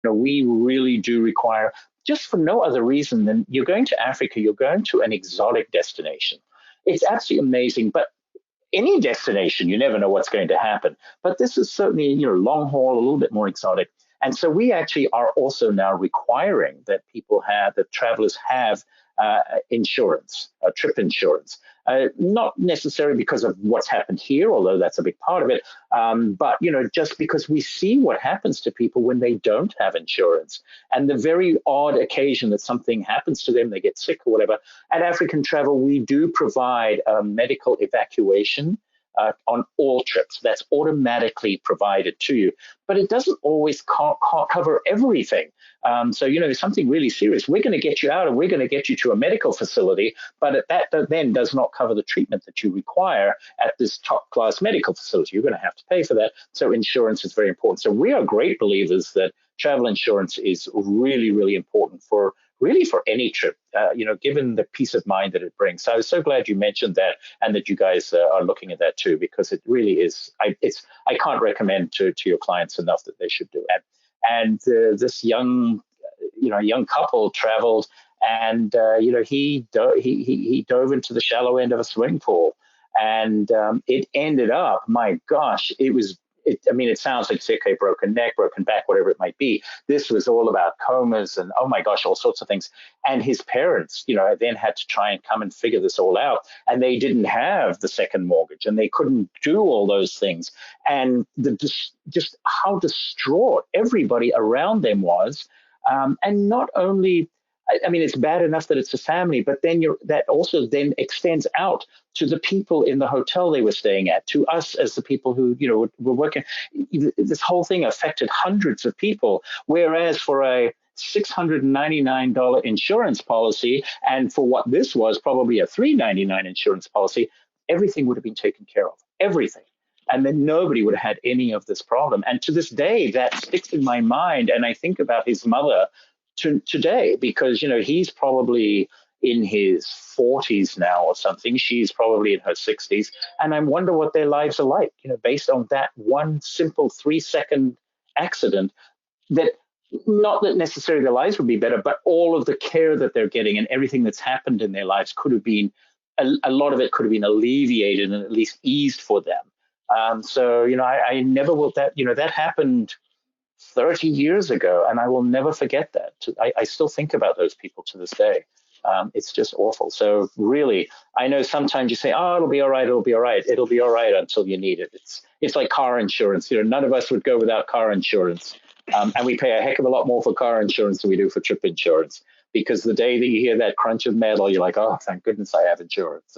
we really do require, just for no other reason than you're going to Africa, you're going to an exotic destination. It's absolutely amazing, but any destination, you never know what's going to happen. But this is certainly, long haul, a little bit more exotic. And so we actually are also now requiring that that travelers have insurance, trip insurance. Not necessarily because of what's happened here, although that's a big part of it, but just because we see what happens to people when they don't have insurance, and the very odd occasion that something happens to them, they get sick or whatever. At African Travel, we do provide medical evacuation on all trips. That's automatically provided to you, but it doesn't always cover everything. So, if something really serious, we're going to get you out and we're going to get you to a medical facility, but that then does not cover the treatment that you require at this top class medical facility. You're going to have to pay for that. So insurance is very important. So we are great believers that travel insurance is really, really important for any trip, given the peace of mind that it brings. So I was so glad you mentioned that, and that you guys are looking at that too, because it really is, I can't recommend to your clients enough that they should do it. And this young couple traveled, and he dove into the shallow end of a swimming pool, and it ended up, my gosh, it sounds like, say, okay, broken neck, broken back, whatever it might be. This was all about comas and, oh my gosh, all sorts of things. And his parents, then had to try and come and figure this all out. And they didn't have the second mortgage, and they couldn't do all those things. And just how distraught everybody around them was. And not only, it's bad enough that it's a family, but then that also then extends out to the people in the hotel they were staying at, to us as the people who, were working. This whole thing affected hundreds of people, whereas for a $699 insurance policy, and for what this was probably a $399 insurance policy, everything would have been taken care of, everything. And then nobody would have had any of this problem. And to this day, that sticks in my mind. And I think about his mother today, because he's probably in his 40s now or something. She's probably in her 60s, and I wonder what their lives are like, based on that one simple 3-second accident. That, not that necessarily their lives would be better, but all of the care that they're getting and everything that's happened in their lives could have been, a lot of it could have been alleviated and at least eased for them. So I never will, that happened 30 years ago, and I will never forget that. I still think about those people to this day. It's just awful. So really, I know sometimes you say, oh, it'll be all right, it'll be all right. It'll be all right until you need it. It's like car insurance. None of us would go without car insurance. And we pay a heck of a lot more for car insurance than we do for trip insurance, because the day that you hear that crunch of metal, you're like, oh, thank goodness I have insurance.